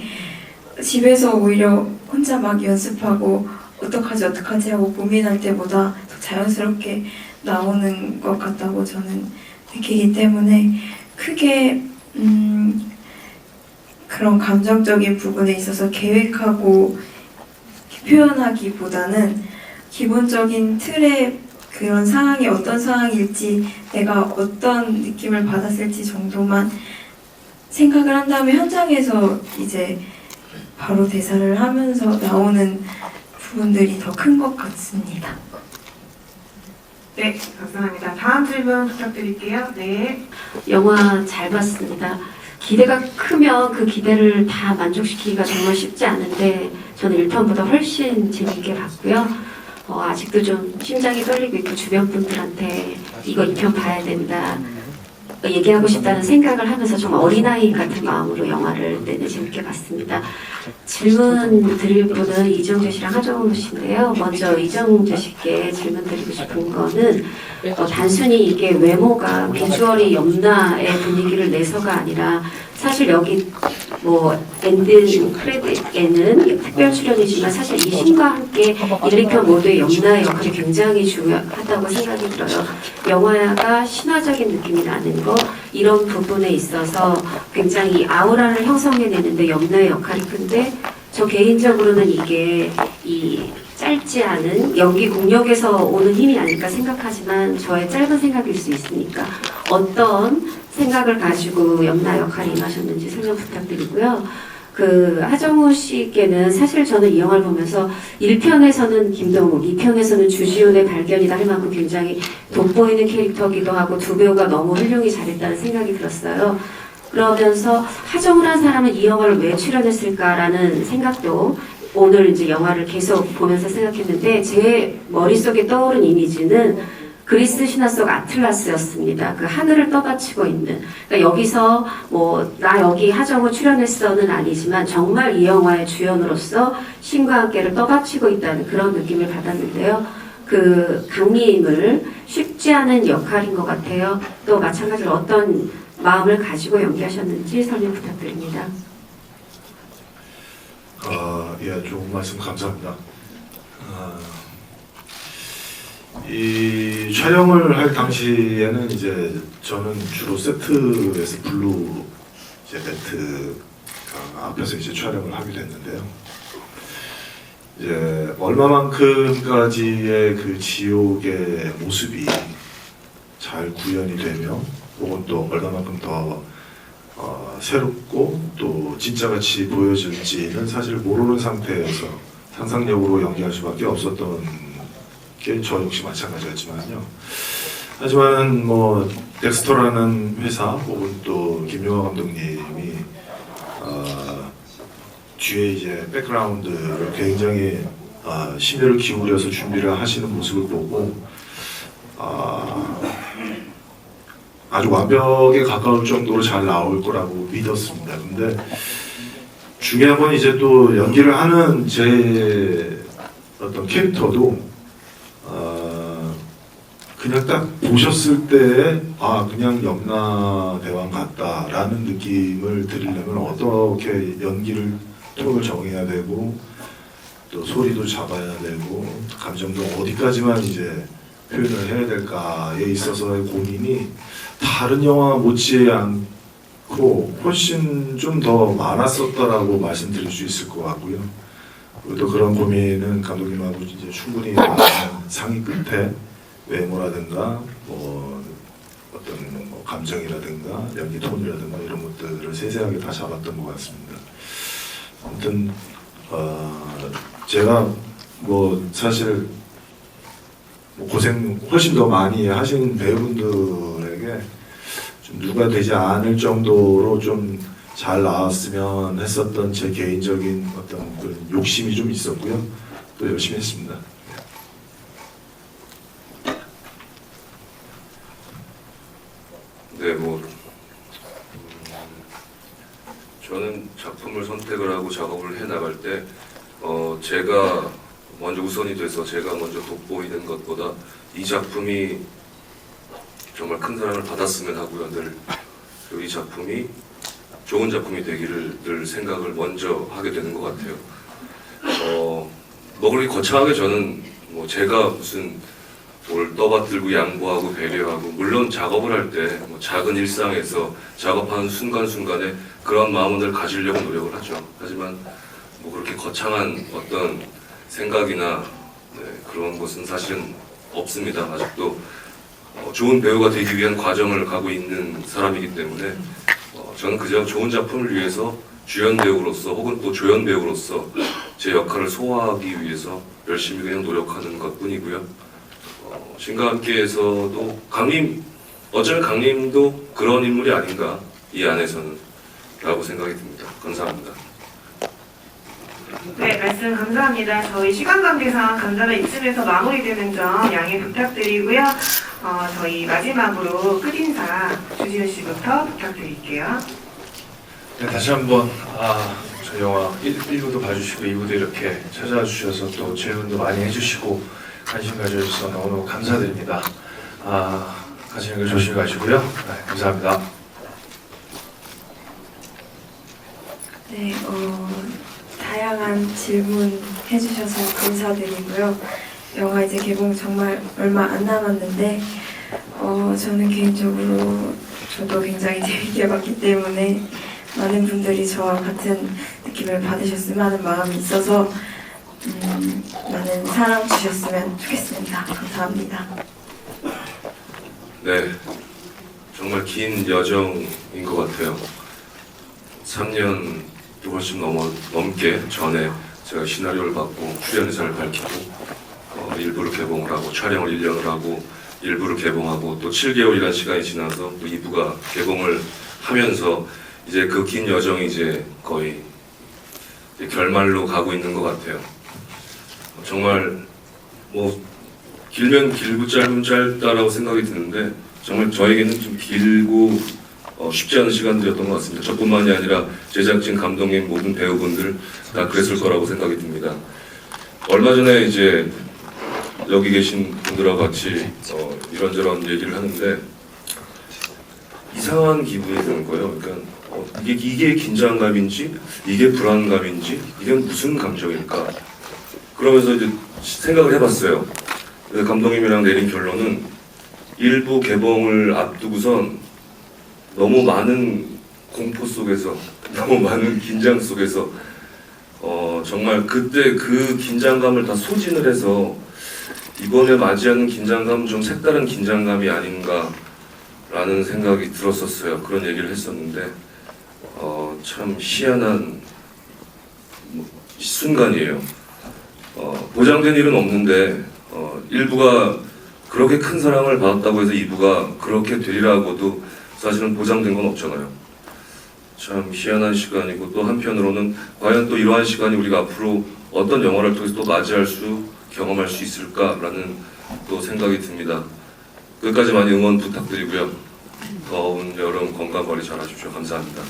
집에서 오히려 혼자 막 연습하고 어떡하지 하고 고민할 때보다 더 자연스럽게 나오는 것 같다고 저는 느끼기 때문에 크게 그런 감정적인 부분에 있어서 계획하고 표현하기보다는 기본적인 틀의 그런 상황이 어떤 상황일지 내가 어떤 느낌을 받았을지 정도만 생각을 한 다음에 현장에서 이제 바로 대사를 하면서 나오는 부분들이 더 큰 것 같습니다. 네, 감사합니다. 다음 질문 부탁드릴게요. 네. 영화 잘 봤습니다. 기대가 크면 그 기대를 다 만족시키기가 정말 쉽지 않은데 저는 1편보다 훨씬 재밌게 봤고요. 아직도 좀 심장이 떨리고 있고 주변 분들한테 이거 2편 봐야 된다 얘기하고 싶다는 생각을 하면서 좀 어린아이 같은 마음으로 영화를 내내 재밌게 봤습니다. 질문 드릴 분은 이정재 씨랑 하정우 씨인데요. 먼저 이정재 씨께 질문 드리고 싶은 거는 단순히 이게 외모가 비주얼이 염라의 분위기를 내서가 아니라 사실 여기 뭐 엔딩 크레딧에는 특별 출연이지만 사실 이 신과 함께 1, 2편 모두의 염라의 역할이 굉장히 중요하다고 생각이 들어요. 영화가 신화적인 느낌이 나는 거 이런 부분에 있어서 굉장히 아우라를 형성해내는데 염라의 역할이 큰데 저 개인적으로는 이게 이 짧지 않은 연기 공력에서 오는 힘이 아닐까 생각하지만 저의 짧은 생각일 수 있으니까 어떤 생각을 가지고 염라 역할에 임하셨는지 설명 부탁드리고요. 하정우 씨께는 사실 저는 이 영화를 보면서 1편에서는 김동욱, 2편에서는 주지훈의 발견이다 할 만큼 굉장히 돋보이는 캐릭터기도 하고 두 배우가 너무 훌륭히 잘했다는 생각이 들었어요. 그러면서 하정우라는 사람은 이 영화를 왜 출연했을까라는 생각도 오늘 이제 영화를 계속 보면서 생각했는데 제 머릿속에 떠오른 이미지는 그리스 신화 속 아틀라스였습니다. 그 하늘을 떠받치고 있는. 그러니까 여기서 나 여기 하정우 출연했어는 아니지만 정말 이 영화의 주연으로서 신과 함께를 떠받치고 있다는 그런 느낌을 받았는데요. 강림을 쉽지 않은 역할인 것 같아요. 또 마찬가지로 어떤 마음을 가지고 연기하셨는지 설명 부탁드립니다. 좋은 말씀 감사합니다. 이 촬영을 할 당시에는 이제 저는 주로 세트에서 블루 매트 앞에서 이제 촬영을 하게 됐는데요. 이제 얼마만큼까지의 그 지옥의 모습이 잘 구현이 되며 혹은 또 얼마만큼 더 새롭고 또 진짜같이 보여질지는 사실 모르는 상태에서 상상력으로 연기할 수밖에 없었던 게 저 역시 마찬가지였지만요. 하지만 덱스터라는 회사 혹은 또 김용화 감독님이 뒤에 이제 백그라운드를 굉장히 심혈을 기울여서 준비를 하시는 모습을 보고 아주 완벽에 가까울 정도로 잘 나올 거라고 믿었습니다. 근데 중요한 건 이제 또 연기를 하는 제 어떤 캐릭터도 그냥 딱 보셨을 때 그냥 염라 대왕 같다라는 느낌을 드리려면 어떻게 연기를 톤을 정해야 되고 또 소리도 잡아야 되고 감정도 어디까지만 이제 표현을 해야 될까에 있어서의 고민이 다른 영화 못지않고 훨씬 좀 더 많았었다라고 말씀드릴 수 있을 것 같고요. 또 그런 고민은 감독님하고 이제 충분히 많은 상의 끝에 외모라든가 뭐 어떤 뭐 감정이라든가 연기 톤이라든가 이런 것들을 세세하게 다 잡았던 것 같습니다. 아무튼 제가 뭐 사실 고생 훨씬 더 많이 하신 배우분들에게 좀 누가 되지 않을 정도로 좀 잘 나왔으면 했었던 제 개인적인 어떤 그런 욕심이 좀 있었고요. 또 열심히 했습니다. 네, 뭐 저는 작품을 선택을 하고 작업을 해 나갈 때 제가 먼저 우선이 돼서 제가 먼저 돋보이는 것보다 이 작품이 정말 큰 사랑을 받았으면 하고요. 그리고 이 작품이 좋은 작품이 되기를 늘 생각을 먼저 하게 되는 것 같아요. 뭐 그렇게 거창하게 저는 뭐 제가 무슨 뭘 떠받들고 양보하고 배려하고 물론 작업을 할 때 뭐 작은 일상에서 작업하는 순간순간에 그런 마음을 늘 가지려고 노력을 하죠. 하지만 뭐 그렇게 거창한 어떤 생각이나 그런 것은 사실은 없습니다. 아직도 좋은 배우가 되기 위한 과정을 가고 있는 사람이기 때문에 저는 그저 좋은 작품을 위해서 주연 배우로서 혹은 또 조연 배우로서 제 역할을 소화하기 위해서 열심히 그냥 노력하는 것뿐이고요. 신과 함께에서도 어쩌면 강림도 그런 인물이 아닌가 이 안에서는 라고 생각이 듭니다. 감사합니다. 네, 말씀 감사합니다. 저희 시간 관계상 간단한 이쯤에서 마무리되는 점 양해 부탁드리고요. 저희 마지막으로 끝인사 주지훈 씨부터 부탁드릴게요. 네, 다시 한번 저 영화 1부도 봐주시고 2부도 이렇게 찾아와 주셔서 또 질문도 많이 해주시고 관심 가져주셔서 너무너무 감사드립니다. 가시는 길 조심히 가시고요. 네, 감사합니다. 네, 다양한 질문 해주셔서 감사드리고요. 영화 이제 개봉 정말 얼마 안 남았는데 저는 개인적으로 저도 굉장히 재밌게 봤기 때문에 많은 분들이 저와 같은 느낌을 받으셨으면 하는 마음이 있어서 많은 사랑 주셨으면 좋겠습니다. 감사합니다. 네, 정말 긴 여정인 것 같아요. 3년도 훨씬 넘게 전에 제가 시나리오를 받고 출연 의사를 밝히고 일부를 개봉을 하고 촬영을 1년을 하고 일부를 개봉하고 또 7개월이라는 시간이 지나서 또 2부가 개봉을 하면서 이제 그 긴 여정이 이제 거의 이제 결말로 가고 있는 것 같아요. 정말 뭐 길면 길고 짧으면 짧다라고 생각이 드는데 정말 저에게는 좀 길고 쉽지 않은 시간들이었던 것 같습니다. 저뿐만이 아니라 제작진, 감독님, 모든 배우분들 다 그랬을 거라고 생각이 듭니다. 얼마 전에 이제 여기 계신 분들하고 같이 이런저런 얘기를 하는데 이상한 기분이 드는 거예요. 그러니까 이게 긴장감인지 이게 불안감인지 이게 무슨 감정일까? 그러면서 이제 생각을 해봤어요. 그래서 감독님이랑 내린 결론은 일부 개봉을 앞두고선 너무 많은 공포 속에서 너무 많은 긴장 속에서 정말 그때 그 긴장감을 다 소진을 해서 이번에 맞이하는 긴장감은 좀 색다른 긴장감이 아닌가라는 생각이 들었었어요. 그런 얘기를 했었는데 참 희한한 순간이에요. 보장된 일은 없는데 일부가 그렇게 큰 사랑을 받았다고 해서 2부가 그렇게 되리라고도 사실은 보장된 건 없잖아요. 참 희한한 시간이고 또 한편으로는 과연 또 이러한 시간이 우리가 앞으로 어떤 영화를 통해서 또 맞이할 경험할 수 있을까라는 또 생각이 듭니다. 끝까지 많이 응원 부탁드리고요. 더운 여름 건강관리 잘하십시오. 감사합니다.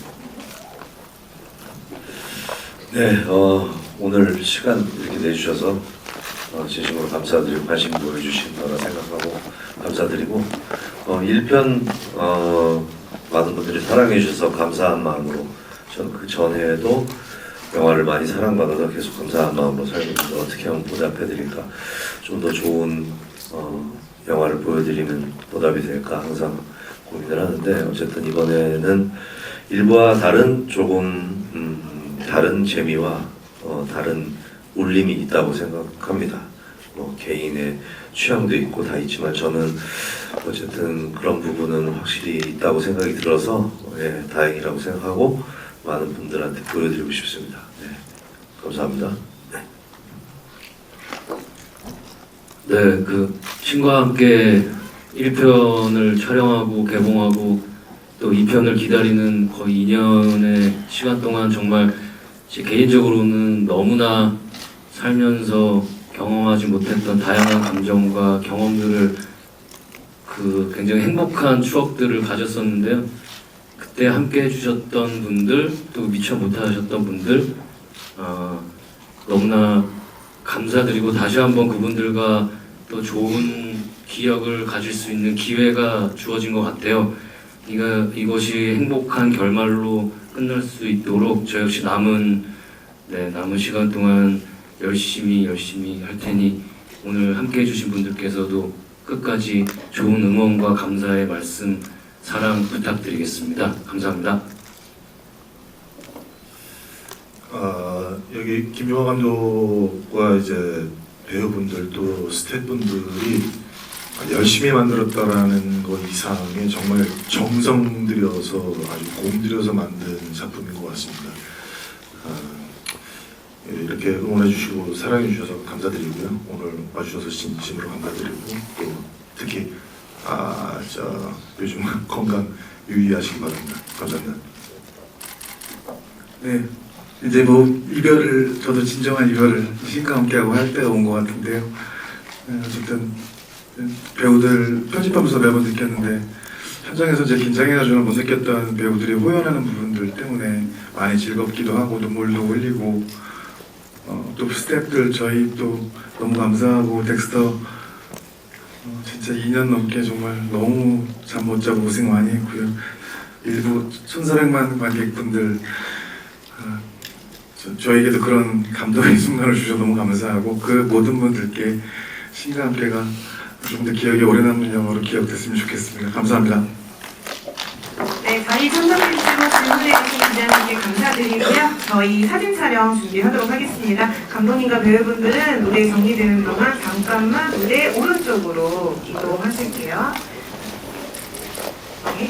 네, 오늘 시간 이렇게 내주셔서 진심으로 감사드리고 관심 보여주신 거라 생각하고 감사드리고 1편 많은 분들이 사랑해 주셔서 감사한 마음으로 저는 그 전에도 영화를 많이 사랑받아서 계속 감사한 마음으로 살고 있는데 어떻게 하면 보답해드릴까, 좀 더 좋은 영화를 보여드리면 보답이 될까 항상 고민을 하는데, 어쨌든 이번에는 일부와 다른 조금 다른 재미와 다른 울림이 있다고 생각합니다. 뭐 개인의 취향도 있고 다 있지만 저는 어쨌든 그런 부분은 확실히 있다고 생각이 들어서 다행이라고 생각하고 많은 분들한테 보여드리고 싶습니다. 네, 감사합니다. 네, 그 신과 함께 1편을 촬영하고 개봉하고 또 2편을 기다리는 거의 2년의 시간 동안 정말 제 개인적으로는 너무나 살면서 경험하지 못했던 다양한 감정과 경험들을 그 굉장히 행복한 추억들을 가졌었는데요. 그때 함께 해주셨던 분들, 또 미처 못하셨던 분들 너무나 감사드리고 다시 한번 그분들과 또 좋은 기억을 가질 수 있는 기회가 주어진 것 같아요. 이것이 행복한 결말로 끝날 수 있도록 저 역시 남은 시간 동안 열심히 할 테니 오늘 함께 해주신 분들께서도 끝까지 좋은 응원과 감사의 말씀, 사랑 부탁드리겠습니다. 감사합니다. 여기 김용화 감독과 이제 배우분들 또 스태프분들이 열심히 만들었다라는 것 이상의 정말 정성 들여서 아주 공 들여서 만든 작품인 것 같습니다. 이렇게 응원해 주시고 사랑해 주셔서 감사드리고요. 오늘 와주셔서 진심으로 감사드리고 또 특히 요즘 건강 유의하시기 바랍니다. 감사합니다. 네, 이제 뭐 이별을, 저도 진정한 이별을 신과 함께하고 할 때가 온 것 같은데요. 어쨌든 배우들 편집하면서 매번 느꼈는데 현장에서 제 긴장해가지고 못 느꼈던 배우들이 호연하는 부분들 때문에 많이 즐겁기도 하고 눈물도 흘리고 또 스태프들 저희 또 너무 감사하고 덱스터 진짜 2년 넘게 정말 너무 잠 못 자고 고생 많이 했고요. 일부 1,400만 관객분들 저에게도 그런 감동의 순간을 주셔서 너무 감사하고 그 모든 분들께 신과 함께가 좀 더 기억에 오래 남는 영화로 기억됐으면 좋겠습니다. 감사합니다. 네, 저희 참석해주시고 질문해주신 기자님께 감사드리고요. 저희 사진 촬영 준비하도록 하겠습니다. 감독님과 배우분들은 무대 정리되는 동안 잠깐만 무대 오른쪽으로 이동하실게요. 네,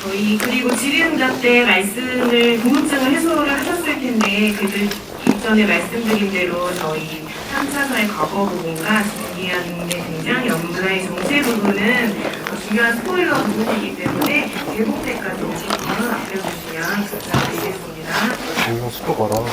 저희 그리고 질의응답 때 말씀을 궁금증을 해소를 하셨을 텐데 그들 이전에 말씀드린 대로 저희 3차사의 과거 부분과 준비하는 게 굉장히 연구의 정체 부분은 중요한 스포일러 부분이기 때문에 개봉 때까지 조금 아껴주시면 감사드리겠습니다. 스포 걸어. 아,